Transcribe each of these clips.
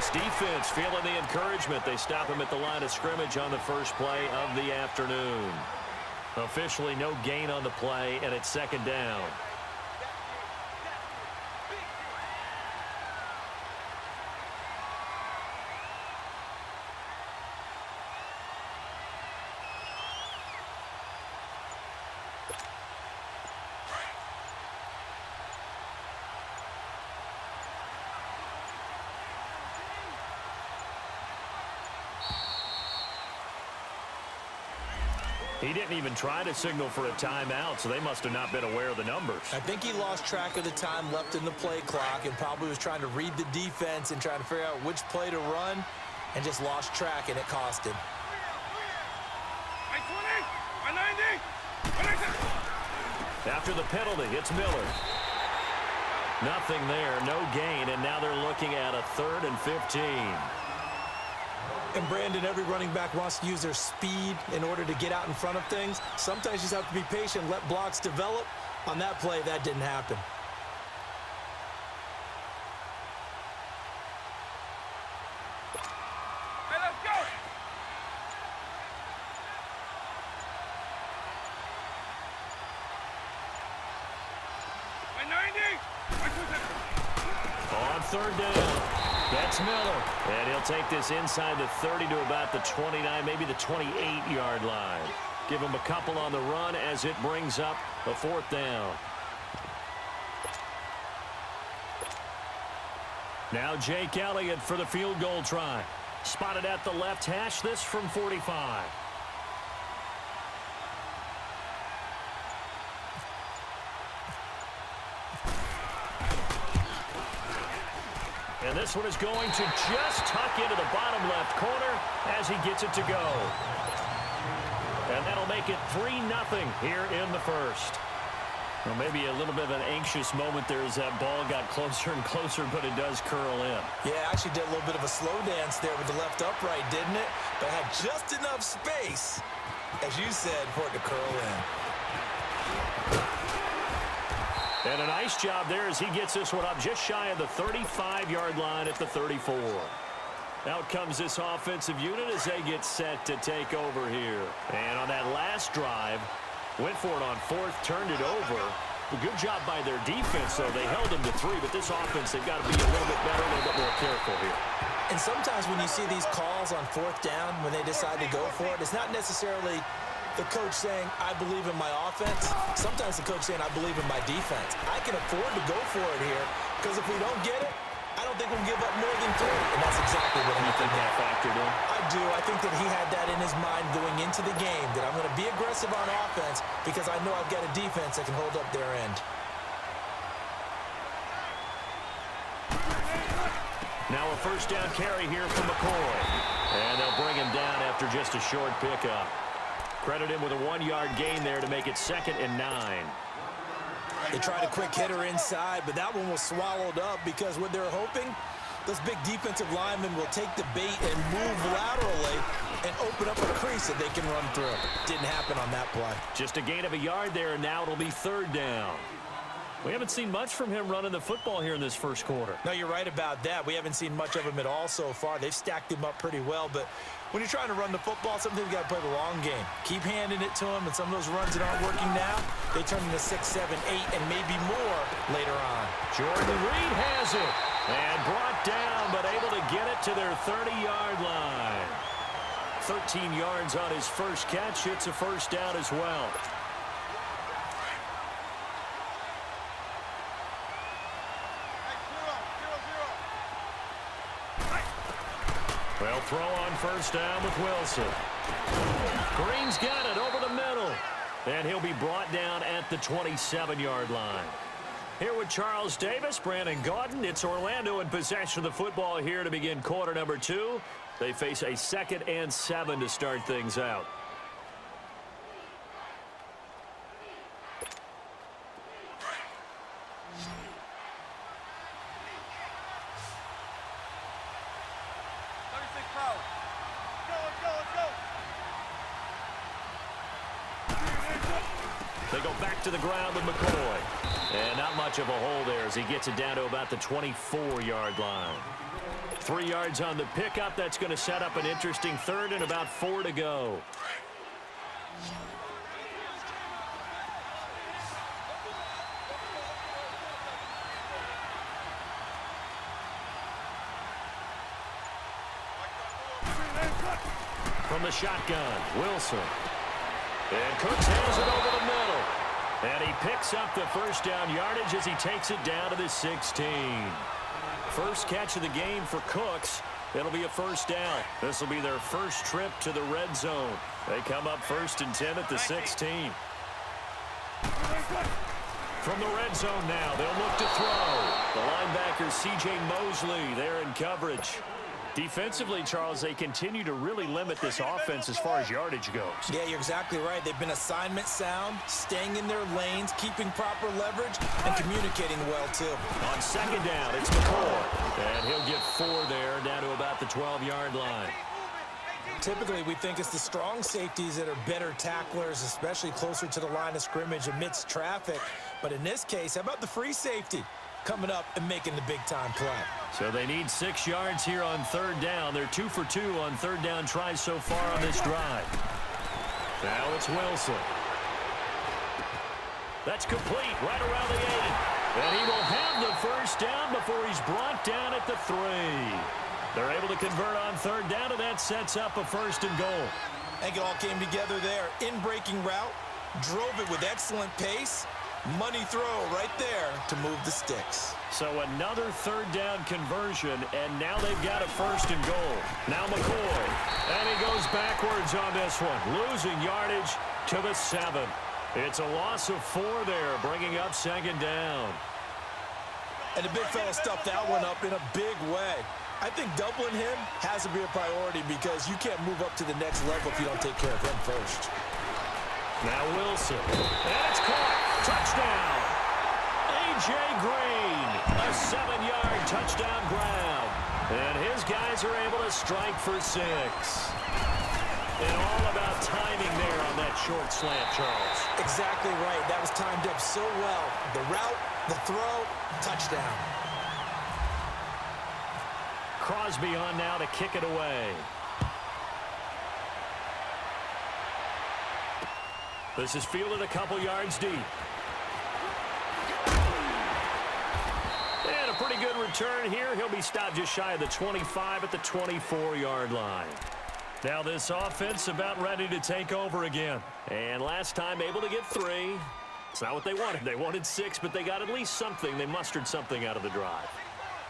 This defense feeling the encouragement. They stop him at the line of scrimmage on the first play of the afternoon. Officially no gain on the play, and it's second down. He didn't even try to signal for a timeout, so they must have not been aware of the numbers. I think he lost track of the time left in the play clock and probably was trying to read the defense and trying to figure out which play to run and just lost track, and it cost him. After the penalty, it's Miller. Nothing there, no gain, and now they're looking at a 3rd and 15. And Brandon, every running back wants to use their speed in order to get out in front of things. Sometimes you just have to be patient, let blocks develop. On that play, that didn't happen. Hey, let's go! On 3rd down, that's Miller. And he'll take this inside the 30 to about the 29, maybe the 28-yard line. Give him a couple on the run as it brings up a 4th down. Now Jake Elliott for the field goal try. Spotted at the left hash, this from 45. And this one is going to just tuck into the bottom left corner as he gets it to go. And that'll make it 3-0 here in the first. Well, maybe a little bit of an anxious moment there as that ball got closer and closer, but it does curl in. Yeah, actually did a little bit of a slow dance there with the left upright, didn't it? But had just enough space, as you said, for it to curl in. And a nice job there as he gets this one up just shy of the 35-yard line at the 34. Out comes this offensive unit as they get set to take over here. And on that last drive, went for it on 4th, turned it over. A good job by their defense, though. They held them to 3, but this offense, they've got to be a little bit better, a little bit more careful here. And sometimes when you see these calls on 4th down, when they decide to go for it, it's not necessarily the coach saying, I believe in my offense. Sometimes the coach saying, I believe in my defense. I can afford to go for it here because if we don't get it, I don't think we'll give up more than 3. And that's exactly what I think that factored in. I do. I think that he had that in his mind going into the game, that I'm going to be aggressive on offense because I know I've got a defense that can hold up their end. Now a 1st down carry here from McCoy. And they'll bring him down after just a short pickup. Credit him with a 1-yard gain there to make it 2nd and 9. They tried a quick hitter inside, but that one was swallowed up because what they're hoping, those big defensive linemen will take the bait and move laterally and open up a crease that they can run through. Didn't happen on that play. Just a gain of a yard there, and now it'll be 3rd down. We haven't seen much from him running the football here in this first quarter. No, you're right about that. We haven't seen much of him at all so far. They've stacked him up pretty well, but when you're trying to run the football, sometimes you got to play the long game. Keep handing it to him, and some of those runs that aren't working now, they turn into 6, 7, 8, and maybe more later on. Jordan Reed has it, and brought down, but able to get it to their 30-yard line. 13 yards on his first catch. It's a 1st down as well. Well, throw on 1st down with Wilson. Green's got it over the middle. And he'll be brought down at the 27-yard line. Here with Charles Davis, Brandon Gaudin. It's Orlando in possession of the football here to begin quarter number 2. They face a 2nd and 7 to start things out. They go back to the ground with McCoy. And not much of a hole there as he gets it down to about the 24-yard line. 3 yards on the pickup. That's going to set up an interesting third and about 4 to go. From the shotgun, Wilson. And Cooks has it over the middle. And he picks up the first down yardage as he takes it down to the 16. First catch of the game for Cooks. It'll be a first down. This will be their first trip to the red zone. They come up 1st and 10 at the 16. From the red zone now, they'll look to throw. The linebacker, C.J. Mosley, there in coverage. Defensively, Charles, they continue to really limit this offense as far as yardage goes. Yeah, you're exactly right. They've been assignment sound, staying in their lanes, keeping proper leverage, and communicating well, too. On second down, it's McCoy. And he'll get 4 there, down to about the 12-yard line. Typically, we think it's the strong safeties that are better tacklers, especially closer to the line of scrimmage amidst traffic. But in this case, how about the free safety coming up and making the big-time play? So they need 6 yards here on third down. They're 2 for 2 on third down tries so far on this drive. Now it's Wilson. That's complete right around the 8. And he will have the first down before he's brought down at the 3. They're able to convert on third down, and that sets up a 1st and goal. I think it all came together there. In-breaking route, drove it with excellent pace. Money throw right there to move the sticks. So another third down conversion, and now they've got a 1st and goal. Now McCoy, and he goes backwards on this one, losing yardage to the 7. It's a loss of 4 there, bringing up 2nd down. And the big fella stuffed that one up in a big way. I think doubling him has to be a priority because you can't move up to the next level if you don't take care of him first. Now Wilson, and it's caught. Touchdown. A.J. Green, a 7-yard touchdown grab. And his guys are able to strike for 6. And all about timing there on that short slant, Charles. Exactly right. That was timed up so well. The route, the throw, touchdown. Crosby on now to kick it away. This is fielded a couple yards deep. And a pretty good return here. He'll be stopped just shy of the 25 at the 24-yard line. Now this offense about ready to take over again. And last time able to get 3. It's not what they wanted. They wanted 6, but they got at least something. They mustered something out of the drive.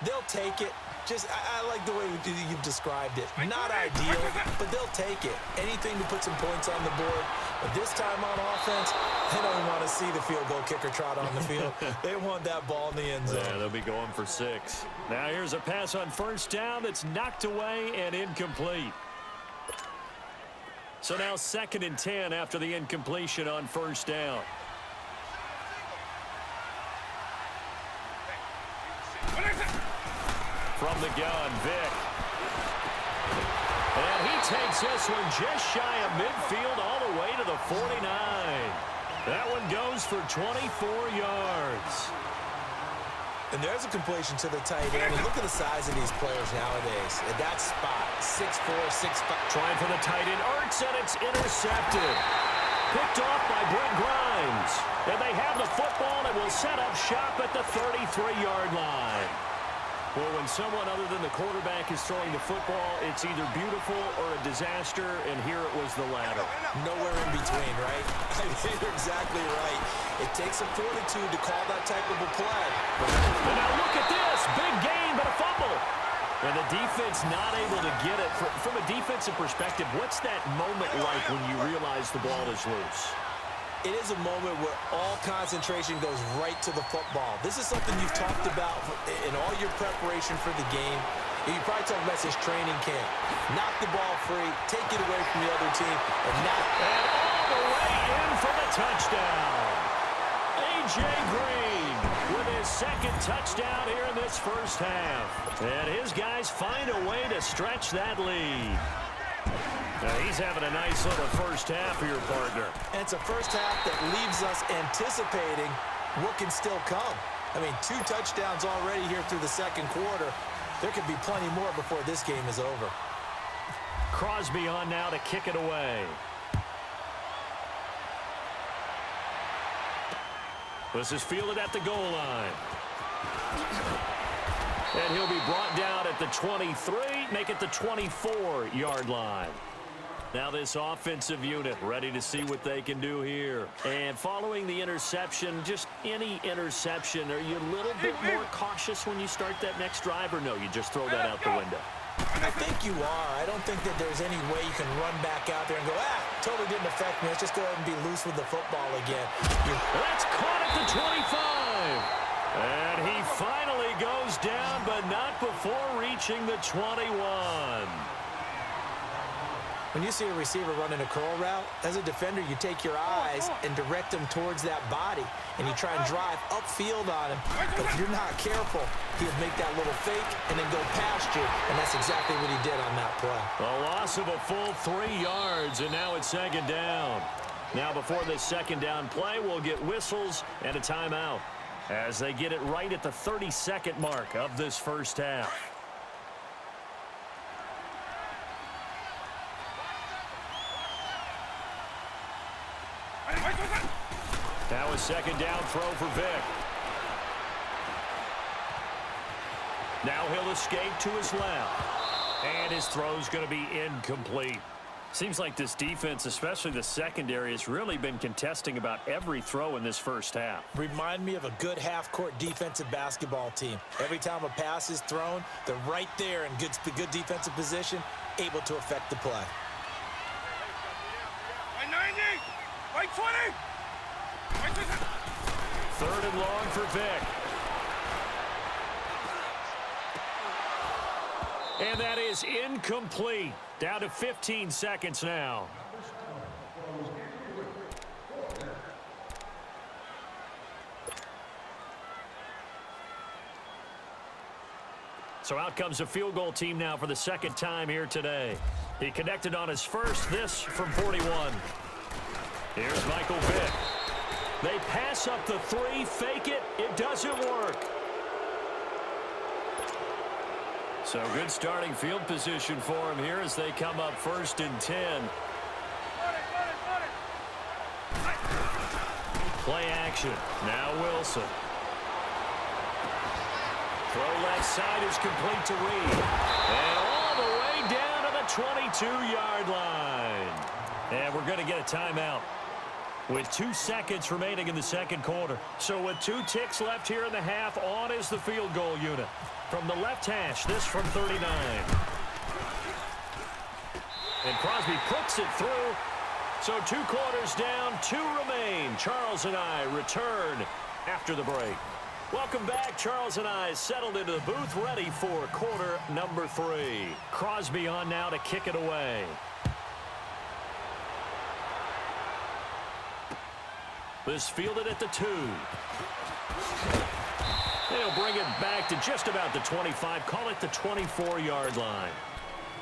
They'll take it. I like the way you've described it. Not ideal, but they'll take it. Anything to put some points on the board. But this time on offense, they don't want to see the field goal kicker trot on the field. They want that ball in the end zone. Yeah, they'll be going for 6. Now here's a pass on first down that's knocked away and incomplete. So now 2nd and 10 after the incompletion on first down. From the gun, Vick. And he takes this one just shy of midfield all the way to the 49. That one goes for 24 yards. And there's a completion to the tight end. And look at the size of these players nowadays. At that spot, 6'4", 6'5". Trying for the tight end, Ertz, and it's intercepted. Picked off by Brent Grimes. And they have the football and will set up shop at the 33-yard line. Well, when someone other than the quarterback is throwing the football, it's either beautiful or a disaster, and here it was the latter. Nowhere in between, right? You're exactly right. It takes a fortitude to call that type of a play. And now look at this. Big gain, but a fumble. And the defense not able to get it. From a defensive perspective, what's that moment like when you realize the ball is loose? It is a moment where all concentration goes right to the football. This is something you've talked about in all your preparation for the game. You probably talked about this training camp. Knock the ball free, take it away from the other team, and knock. And all the way in for the touchdown. A.J. Green with his 2nd touchdown here in this first half. And his guys find a way to stretch that lead. Now he's having a nice little first half for your partner. And it's a first half that leaves us anticipating what can still come. I mean, 2 touchdowns already here through the 2nd quarter. There could be plenty more before this game is over. Crosby on now to kick it away. This is fielded at the goal line. And he'll be brought down at the 23, make it the 24-yard line. Now this offensive unit ready to see what they can do here. And following the interception, just any interception, are you a little bit more cautious when you start that next drive, or no, you just throw that out the window? I think you are. I don't think that there's any way you can run back out there and go, totally didn't affect me. Let's just go ahead and be loose with the football again. That's caught at the 25. And he finally goes down, but not before reaching the 21. When you see a receiver running a curl route, as a defender, you take your eyes and direct them towards that body, and you try and drive upfield on him. But if you're not careful, he'll make that little fake and then go past you, and that's exactly what he did on that play. A loss of a full 3 yards, and now it's second down. Now before this second down play, we'll get whistles and a timeout as they get it right at the 32nd mark of this first half. Now a second down throw for Vick. Now he'll escape to his left. And his throw's going to be incomplete. Seems like this defense, especially the secondary, has really been contesting about every throw in this first half. Remind me of a good half-court defensive basketball team. Every time a pass is thrown, they're right there in good defensive position, able to affect the play. 90, 20. Third and long for Vick. And that is incomplete. Down to 15 seconds now. So out comes a field goal team now for the second time here today. He connected on his first, this from 41. Here's Michael Vick. They pass up the 3, fake it. It doesn't work. So good starting field position for him here as they come up 1st and 10. Play action. Now Wilson. Throw left side is complete to Reed. And all the way down to the 22-yard line. And we're going to get a timeout with 2 seconds remaining in the second quarter. So with 2 ticks left here in the half, on is the field goal unit. From the left hash, this from 39. And Crosby puts it through. So 2 quarters down, 2 remain. Charles and I return after the break. Welcome back. Charles and I settled into the booth, ready for quarter number 3. Crosby on now to kick it away. This fielded at the 2. They'll bring it back to just about the 25, call it the 24-yard line.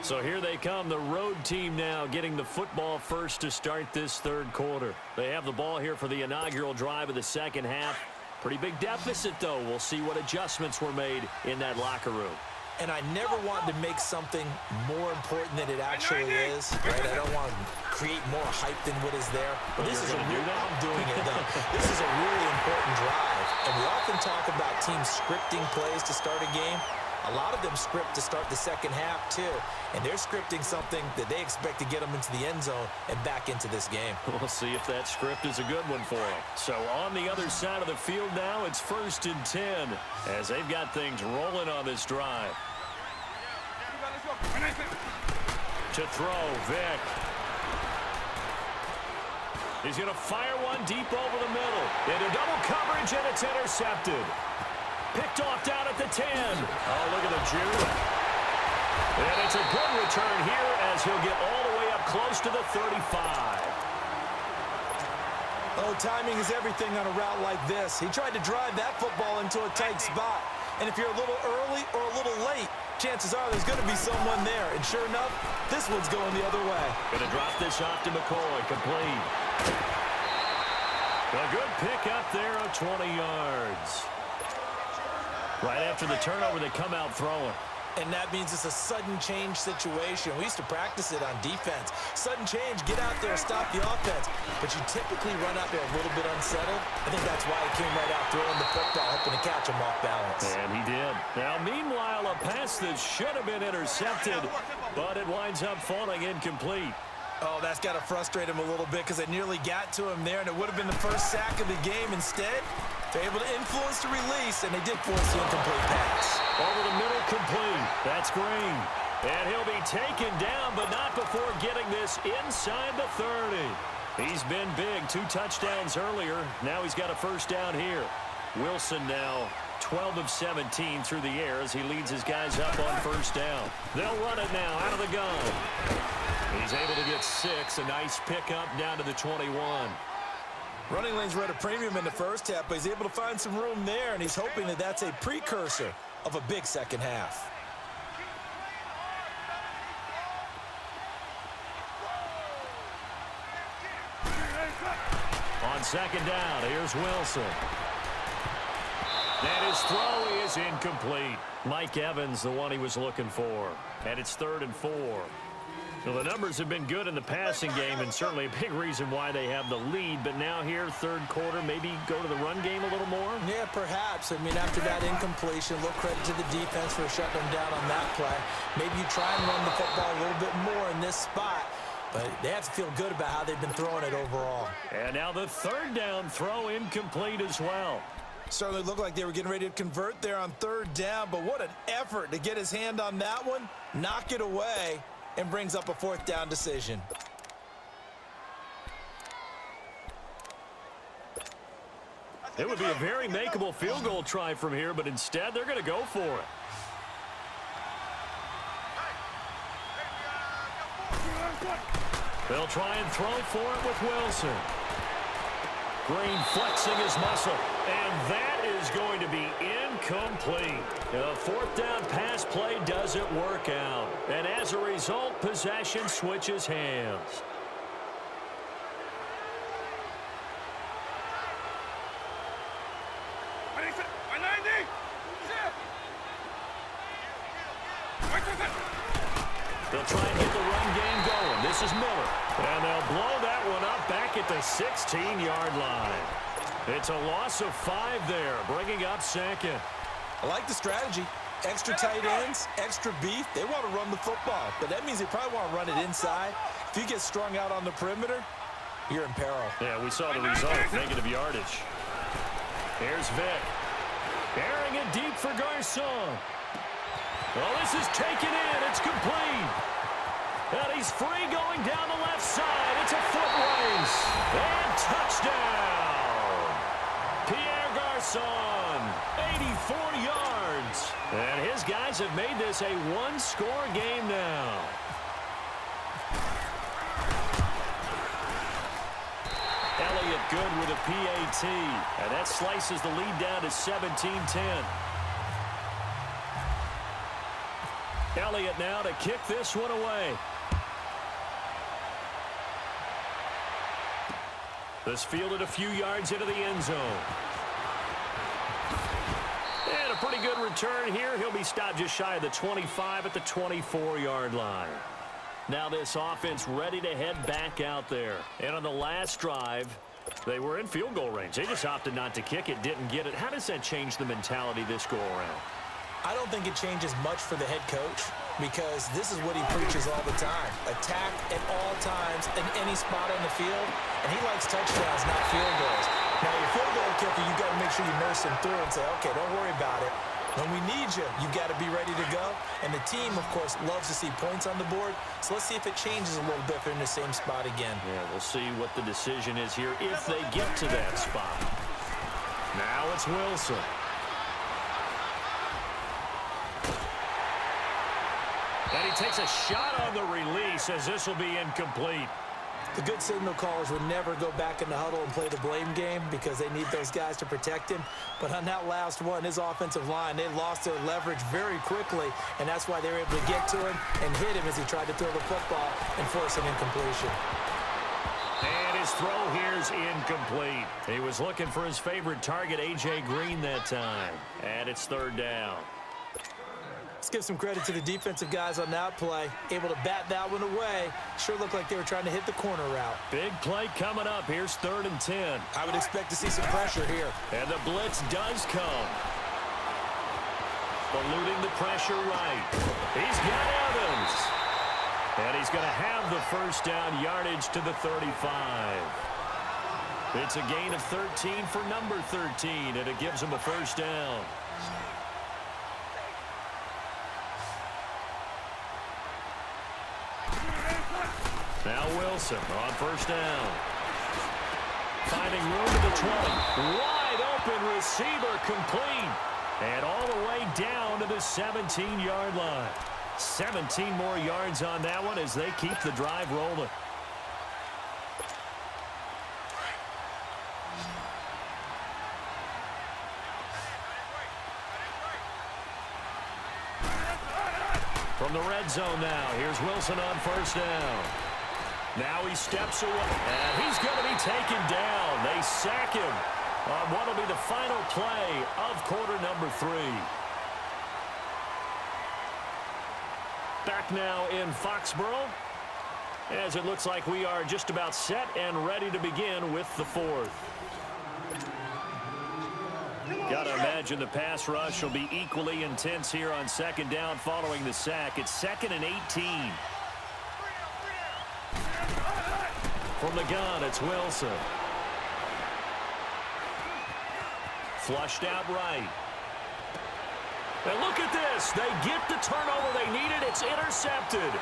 So here they come, the road team now getting the football first to start this third quarter. They have the ball here for the inaugural drive of the second half. Pretty big deficit, though. We'll see what adjustments were made in that locker room. And I never wanted to make something more important than it actually is, right? I don't want to create more hype than what is there. But this is I'm doing it, though. This is a really important drive. And we often talk about teams scripting plays to start a game. A lot of them script to start the second half, too. And they're scripting something that they expect to get them into the end zone and back into this game. We'll see if that script is a good one for them. So on the other side of the field now, it's 1st and 10 as they've got things rolling on this drive. To throw, Vick. He's going to fire one deep over the middle. Into double coverage, and it's intercepted. Picked off down at the 10. Oh, look at the juke. And it's a good return here as he'll get all the way up close to the 35. Oh, timing is everything on a route like this. He tried to drive that football into a tight spot. And if you're a little early or a little late, chances are there's going to be someone there. And sure enough, this one's going the other way. Going to drop this off to McCoy, complete. A good pick up there of 20 yards. Right after the turnover, they come out throwing. And that means it's a sudden change situation. We used to practice it on defense. Sudden change, get out there, stop the offense. But you typically run out there a little bit unsettled. I think that's why he came right out throwing the football, hoping to catch him off balance. And he did. Now, meanwhile, a pass that should have been intercepted, but it winds up falling incomplete. Oh, that's got to frustrate him a little bit because they nearly got to him there, and it would have been the first sack of the game. Instead, they're able to influence the release, and they did force the incomplete pass. Over the middle, complete. That's Green. And he'll be taken down, but not before getting this inside the 30. He's been big. 2 touchdowns earlier. Now he's got a first down here. Wilson now 12 of 17 through the air as he leads his guys up on first down. They'll run it now out of the gun. He's able to get 6. A nice pickup down to the 21. Running lanes were at a premium in the first half, but he's able to find some room there, and he's hoping that that's a precursor of a big second half. On second down, here's Wilson. And his throw is incomplete. Mike Evans, the one he was looking for. And it's 3rd and 4. So the numbers have been good in the passing game, and certainly a big reason why they have the lead. But now here, third quarter, maybe go to the run game a little more? Yeah, perhaps. I mean, after that incompletion, a little credit to the defense for shutting them down on that play. Maybe you try and run the football a little bit more in this spot. But they have to feel good about how they've been throwing it overall. And now the third down throw incomplete as well. Certainly looked like they were getting ready to convert there on third down, but what an effort to get his hand on that one, knock it away, and brings up a 4th down decision. It would be a very makeable field goal try from here, but instead they're going to go for it. They'll try and throw for it with Wilson. Green flexing his muscle, and that is going to be incomplete. The 4th down pass play doesn't work out, and as a result, possession switches hands. They'll try and get the run game going. This is Miller. And they'll blow that one up back at the 16-yard line. It's a loss of 5 there, bringing up 2nd. I like the strategy. Extra tight ends, extra beef. They want to run the football, but that means they probably want to run it inside. If you get strung out on the perimeter, you're in peril. Yeah, we saw the result, negative yardage. Here's Vick. Airing it deep for Garcon. Well, this is taken in. It's complete. And he's free going down the left side. It's a foot race. And touchdown. Pierre Garcon, 84 yards. And his guys have made this a one-score game now. Elliott good with a PAT. And that slices the lead down to 17-10. Elliott now to kick this one away. This fielded a few yards into the end zone. And a pretty good return here. He'll be stopped just shy of the 25 at the 24-yard line. Now this offense ready to head back out there. And on the last drive, they were in field goal range. They just opted not to kick it, didn't get it. How does that change the mentality this go-around? I don't think it changes much for the head coach because this is what he preaches all the time. Attack at all times in any spot on the field, and he likes touchdowns, not field goals. Now, your field goal kicker, you've got to make sure you nurse him through and say, okay, don't worry about it. When we need you, you've got to be ready to go. And the team, of course, loves to see points on the board. So let's see if it changes a little bit if they're in the same spot again. Yeah, we'll see what the decision is here if they get to that spot. Now it's Wilson. And he takes a shot on the release as this will be incomplete. The good signal callers would never go back in the huddle and play the blame game because they need those guys to protect him. But on that last one, his offensive line, they lost their leverage very quickly, and that's why they were able to get to him and hit him as he tried to throw the football and force an incompletion. And his throw here's incomplete. He was looking for his favorite target, A.J. Green, that time. And it's 3rd down. Let's give some credit to the defensive guys on that play. Able to bat that one away. Sure looked like they were trying to hit the corner route. Big play coming up. Here's 3rd and 10. I would expect to see some pressure here. And the blitz does come. Eluding the pressure right. He's got Evans. And he's going to have the first down, yardage to the 35. It's a gain of 13 for number 13, and it gives him a first down. Now Wilson on first down. Finding room to the 20. Wide open receiver complete. And all the way down to the 17-yard line. 17 more yards on that one as they keep the drive rolling. From the red zone now, here's Wilson on first down. Now he steps away, and he's going to be taken down. They sack him on what will be the final play of quarter number 3. Back now in Foxborough, as it looks like we are just about set and ready to begin with the 4th. Got to imagine the pass rush will be equally intense here on 2nd down following the sack. It's 2nd and 18. From the gun, it's Wilson. Flushed out right. And look at this. They get the turnover they needed. It's intercepted.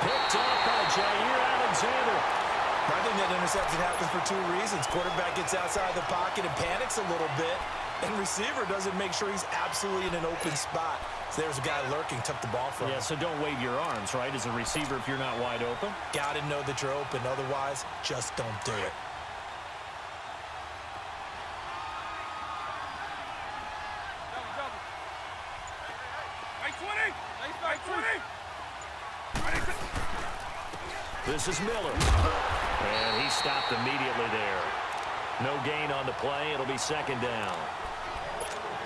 Picked up by Jair Alexander. I think that interception happens for 2 reasons. Quarterback gets outside the pocket and panics a little bit. And receiver doesn't make sure he's absolutely in an open spot. So there's a guy lurking, took the ball from him. Yeah, so don't wave your arms, right, as a receiver if you're not wide open. Got to know that you're open. Otherwise, just don't do it. This is Miller. And he stopped immediately there. No gain on the play. It'll be 2nd down.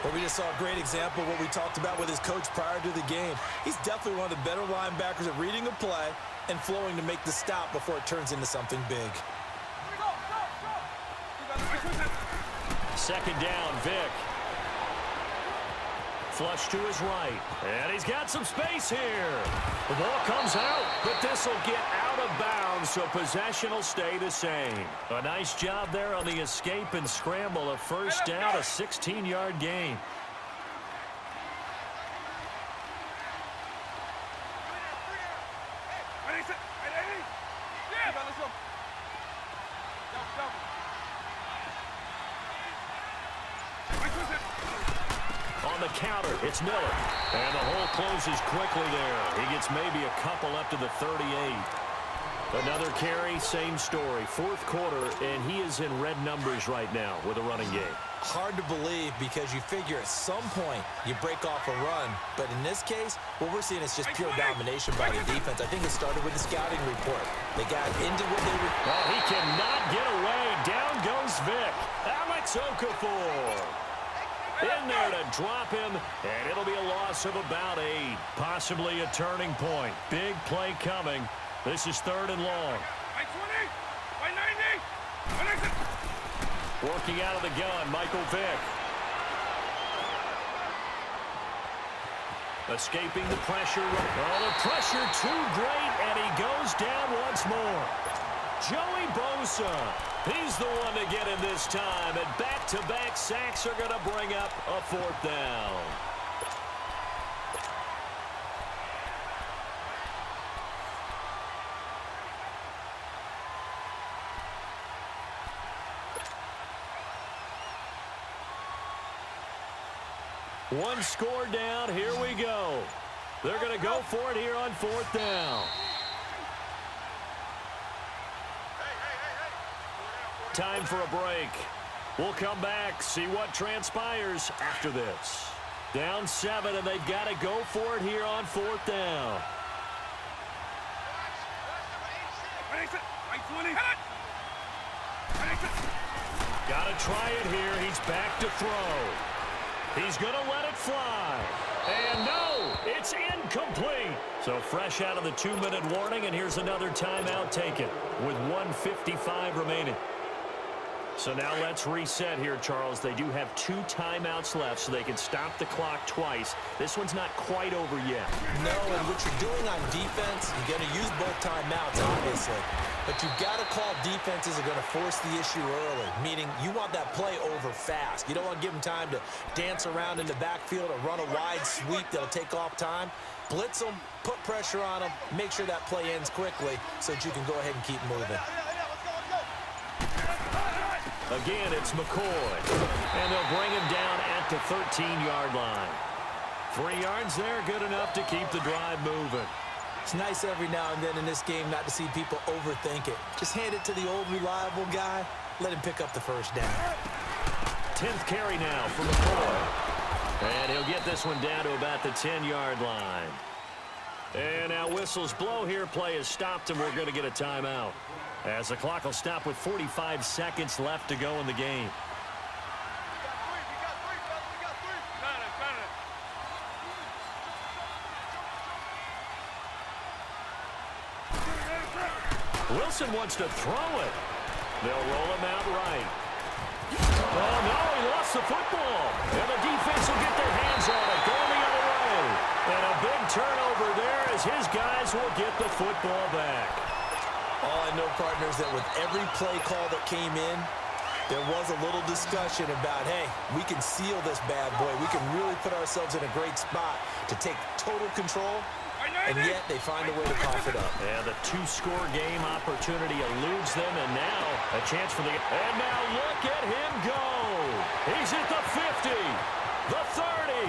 Well, we just saw a great example of what we talked about with his coach prior to the game. He's definitely one of the better linebackers at reading a play and flowing to make the stop before it turns into something big. 2nd down, Vick. Flush to his right. And he's got some space here. The ball comes out, but this will get out of bounds, so possession will stay the same. A nice job there on the escape and scramble. A first down, a 16-yard gain. On the counter, it's Miller. And the hole closes quickly there. He gets maybe a couple up to the 38. Another carry, same story. 4th quarter, and he is in red numbers right now with a running game. Hard to believe because you figure at some point you break off a run. But in this case, what we're seeing is just pure domination by the defense. I think it started with the scouting report. They got into what they were... Well, he cannot get away. Down goes Vick. Alex Okafor in there to drop him, and it'll be a loss of about 8. Possibly a turning point. Big play coming. This is 3rd and long. By 20, by 90. Working out of the gun, Michael Vick. Escaping the pressure. Oh, the pressure too great, and he goes down once more. Joey Bosa, he's the one to get him this time, and back-to-back sacks are going to bring up a 4th down. One score down. Here we go. They're going to go for it here on 4th down. Time for a break. We'll come back, see what transpires after this. Down 7, and they've got to go for it here on 4th down. Got to try it here. He's back to throw. He's going to let it fly. And no, it's incomplete. So fresh out of the 2-minute warning, and here's another timeout taken with 1:55 remaining. So now let's reset here, Charles. They do have 2 timeouts left, so they can stop the clock twice. This one's not quite over yet. No, and what you're doing on defense, you're going to use both timeouts, obviously. But you've got to call defenses are going to force the issue early, meaning you want that play over fast. You don't want to give them time to dance around in the backfield or run a wide sweep that'll take off time. Blitz them, put pressure on them, make sure that play ends quickly so that you can go ahead and keep moving. Again, it's McCoy, and they'll bring him down at the 13-yard line. 3 yards there, good enough to keep the drive moving. It's nice every now and then in this game not to see people overthink it. Just hand it to the old reliable guy, let him pick up the first down. 10th carry now for McCoy. And he'll get this one down to about the 10-yard line. And now whistles blow here, play is stopped, and we're going to get a timeout, as the clock will stop with 45 seconds left to go in the game. Wilson wants to throw it. They'll roll him out right. Oh, no, he lost the football. And the defense will get their hands on it, going the other way. And a big turnover there as his guys will get the football back. All I know, partners, that with every play call that came in, there was a little discussion about, hey, we can seal this bad boy. We can really put ourselves in a great spot to take total control, and yet they find a way to cough it up. And the 2-score game opportunity eludes them, and now a chance for the... And now look at him go. He's at the 50, the 30,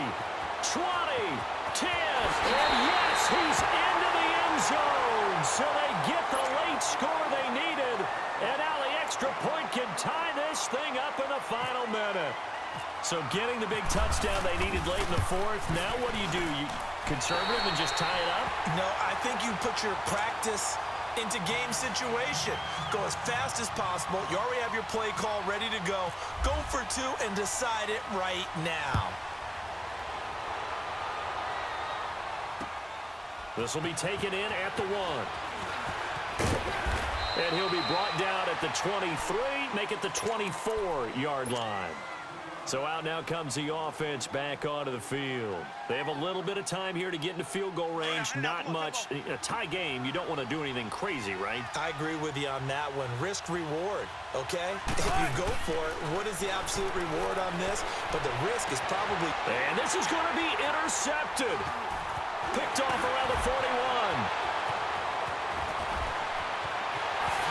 20, 10, and yes, he's into the end zone. So they get the late score they needed, and now the extra point can tie this thing up in the final minute. So getting the big touchdown they needed late in the 4th. Now what do? You conservative and just tie it up? No, I think you put your practice into game situation. Go as fast as possible. You already have your play call ready to go. Go for 2 and decide it right now. This will be taken in at the 1. And he'll be brought down at the 23, make it the 24-yard line. So out now comes the offense back onto the field. They have a little bit of time here to get into field goal range. Not much. A tie game, you don't want to do anything crazy, right? I agree with you on that one. Risk reward, okay? If you go for it, what is the absolute reward on this? But the risk is probably... And this is going to be intercepted. Picked off around the 41.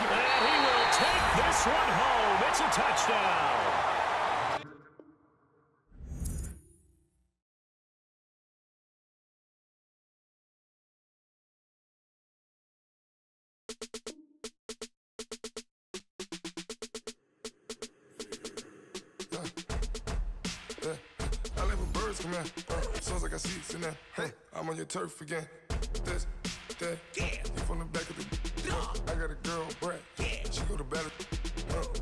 And he will take this one home. It's a touchdown. I like when birds come out. Sounds like I see it in there. I'm on your turf again. This, that. You from the back of the. I got a girl, Brad. She go to battle.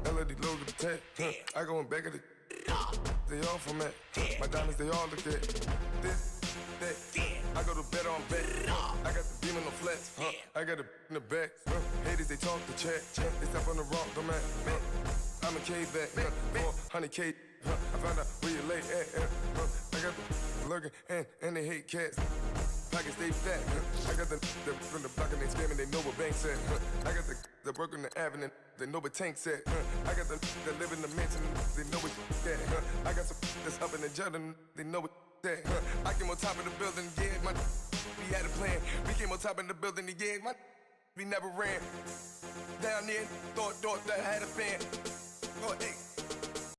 LAD logo the tag. I go in back of the. They all from that. My diamonds, they all look at. This, that. I go to bed on bed. I got the beam on the flats. I got it in the back. Haters, they talk the chat. They step on the rock, don't man. I'm a K back. 400K. I found out where you lay at. I got the lurking and they hate cats. Pockets stay fat. I got the from the block and they scamming, they know what banks at. I got the work on the avenue, they know what tanks at. I got the that live in the mansion, they know what that. I got some that's up in the jungle, they know what that. I came on top of the building, yeah, my we had a plan. We came on top of the building, yeah, my we never ran. Down there, thought that I had a fan. Oh, hey.